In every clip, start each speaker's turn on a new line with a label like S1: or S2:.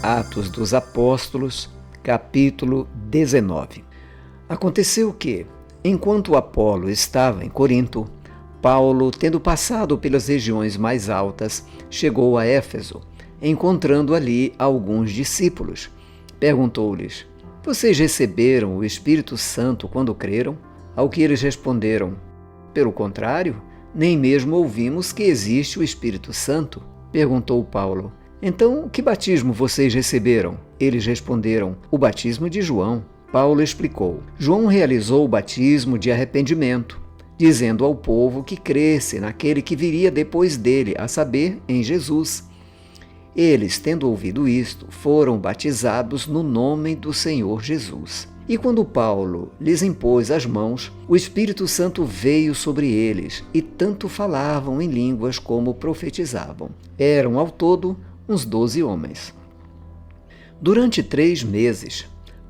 S1: Atos dos Apóstolos, capítulo 19. Aconteceu que, enquanto Apolo estava em Corinto, Paulo, tendo passado pelas regiões mais altas, chegou a Éfeso, encontrando ali alguns discípulos. Perguntou-lhes: "Vocês receberam o Espírito Santo quando creram?" Ao que eles responderam: "Pelo contrário, nem mesmo ouvimos que existe o Espírito Santo." Perguntou Paulo: "Então, que batismo vocês receberam?" Eles responderam: "O batismo de João." Paulo explicou: João realizou o batismo de arrependimento, dizendo ao povo que cresce naquele que viria depois dele, a saber, em Jesus. Eles, tendo ouvido isto, foram batizados no nome do Senhor Jesus. E quando Paulo lhes impôs as mãos, o Espírito Santo veio sobre eles, e tanto falavam em línguas como profetizavam. Eram, ao todo, uns 12 homens. Durante 3 meses,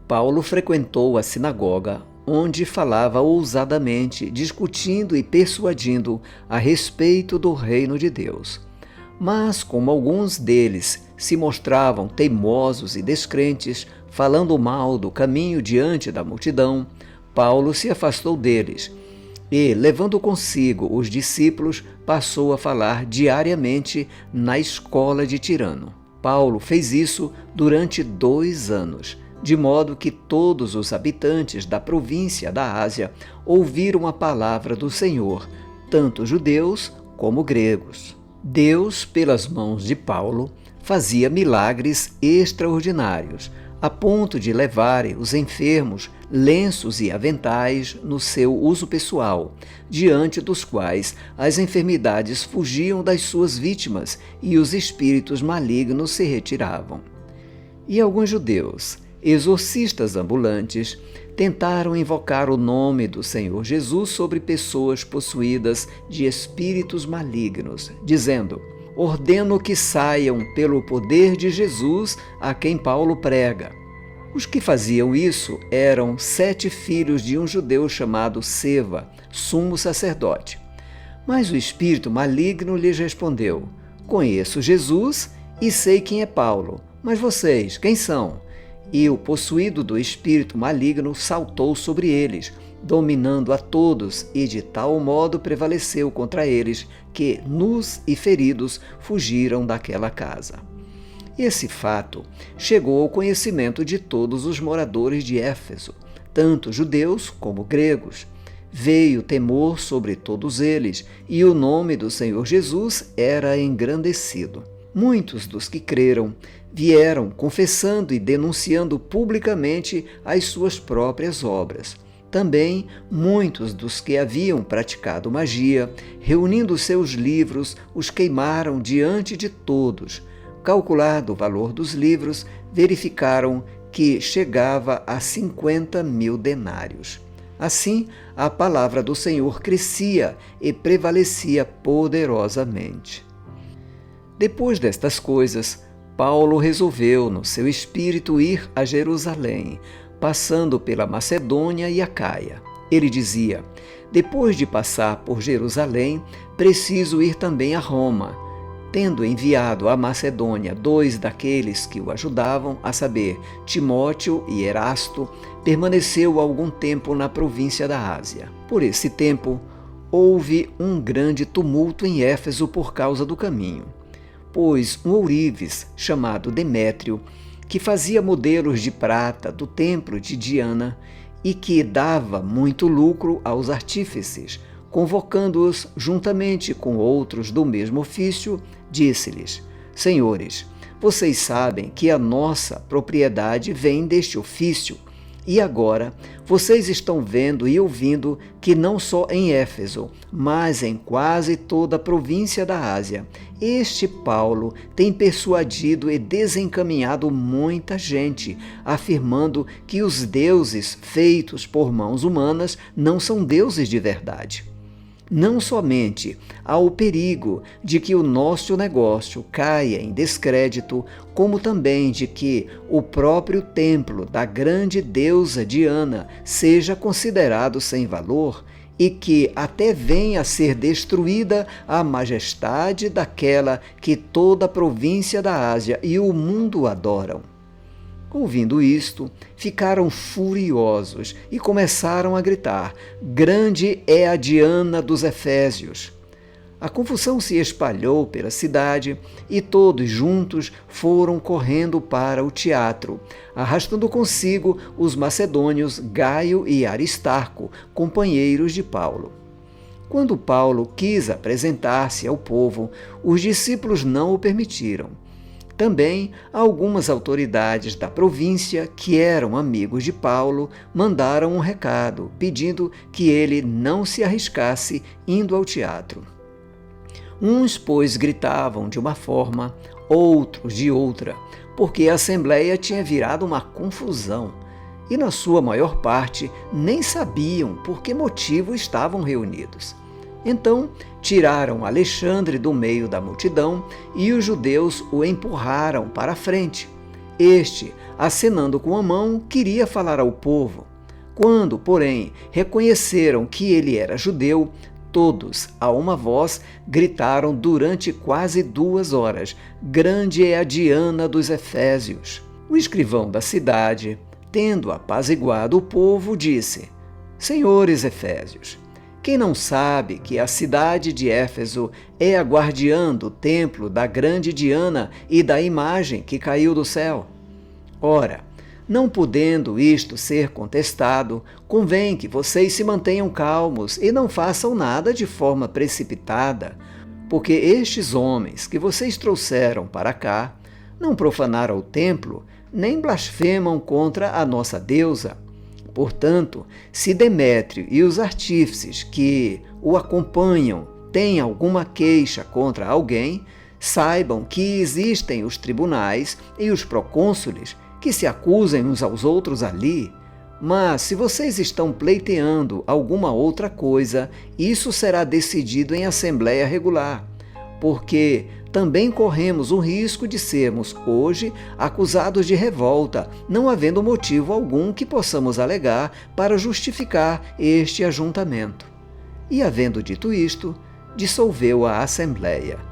S1: Paulo frequentou a sinagoga, onde falava ousadamente, discutindo e persuadindo a respeito do reino de Deus. Mas, como alguns deles se mostravam teimosos e descrentes, falando mal do caminho diante da multidão, Paulo se afastou deles e, levando consigo os discípulos, passou a falar diariamente na escola de Tirano. Paulo fez isso durante 2 anos, de modo que todos os habitantes da província da Ásia ouviram a palavra do Senhor, tanto judeus como gregos. Deus, pelas mãos de Paulo, fazia milagres extraordinários, a ponto de levarem os enfermos lenços e aventais no seu uso pessoal, diante dos quais as enfermidades fugiam das suas vítimas e os espíritos malignos se retiravam. E alguns judeus, exorcistas ambulantes, tentaram invocar o nome do Senhor Jesus sobre pessoas possuídas de espíritos malignos, dizendo: "Ordeno que saiam pelo poder de Jesus a quem Paulo prega." Os que faziam isso eram 7 filhos de um judeu chamado Seva, sumo sacerdote. Mas o espírito maligno lhes respondeu: "Conheço Jesus e sei quem é Paulo, mas vocês, quem são?" E o possuído do espírito maligno saltou sobre eles, dominando a todos, e de tal modo prevaleceu contra eles que, nus e feridos, fugiram daquela casa. Esse fato chegou ao conhecimento de todos os moradores de Éfeso, tanto judeus como gregos. Veio temor sobre todos eles, e o nome do Senhor Jesus era engrandecido. Muitos dos que creram vieram confessando e denunciando publicamente as suas próprias obras. Também muitos dos que haviam praticado magia, reunindo seus livros, os queimaram diante de todos. Calculado o valor dos livros, verificaram que chegava a 50.000 denários. Assim, a palavra do Senhor crescia e prevalecia poderosamente. Depois destas coisas, Paulo resolveu no seu espírito ir a Jerusalém, passando pela Macedônia e Acaia. Ele dizia: "Depois de passar por Jerusalém, preciso ir também a Roma." Tendo enviado à Macedônia 2 daqueles que o ajudavam, a saber, Timóteo e Erasto, permaneceu algum tempo na província da Ásia. Por esse tempo, houve um grande tumulto em Éfeso por causa do caminho, pois um ourives chamado Demétrio, que fazia modelos de prata do templo de Diana e que dava muito lucro aos artífices, convocando-os juntamente com outros do mesmo ofício, disse-lhes: "Senhores, vocês sabem que a nossa propriedade vem deste ofício, e agora vocês estão vendo e ouvindo que não só em Éfeso, mas em quase toda a província da Ásia, este Paulo tem persuadido e desencaminhado muita gente, afirmando que os deuses feitos por mãos humanas não são deuses de verdade. Não somente há o perigo de que o nosso negócio caia em descrédito, como também de que o próprio templo da grande deusa Diana seja considerado sem valor, e que até venha a ser destruída a majestade daquela que toda a província da Ásia e o mundo adoram. Ouvindo isto, ficaram furiosos e começaram a gritar: Grande é a Diana dos Efésios! A confusão se espalhou pela cidade e todos juntos foram correndo para o teatro, arrastando consigo os macedônios Gaio e Aristarco, companheiros de Paulo. Quando Paulo quis apresentar-se ao povo, os discípulos não o permitiram. Também algumas autoridades da província, que eram amigos de Paulo, mandaram um recado, pedindo que ele não se arriscasse indo ao teatro. Uns, pois, gritavam de uma forma, outros de outra, porque a assembleia tinha virado uma confusão, e na sua maior parte nem sabiam por que motivo estavam reunidos. Então tiraram Alexandre do meio da multidão e os judeus o empurraram para a frente. Este, acenando com a mão, queria falar ao povo. Quando, porém, reconheceram que ele era judeu, todos, a uma voz, gritaram durante quase 2 horas: Grande é a Diana dos Efésios! O escrivão da cidade, tendo apaziguado o povo, disse: Senhores Efésios, quem não sabe que a cidade de Éfeso é a guardiã do templo da grande Diana e da imagem que caiu do céu? Ora, não podendo isto ser contestado, convém que vocês se mantenham calmos e não façam nada de forma precipitada, porque estes homens que vocês trouxeram para cá não profanaram o templo, nem blasfemam contra a nossa deusa. Portanto, se Demétrio e os artífices que o acompanham têm alguma queixa contra alguém, saibam que existem os tribunais e os procônsules que se acusem uns aos outros ali. Mas se vocês estão pleiteando alguma outra coisa, isso será decidido em assembleia regular, porque também corremos o risco de sermos hoje acusados de revolta, não havendo motivo algum que possamos alegar para justificar este ajuntamento. E havendo dito isto, dissolveu a assembleia.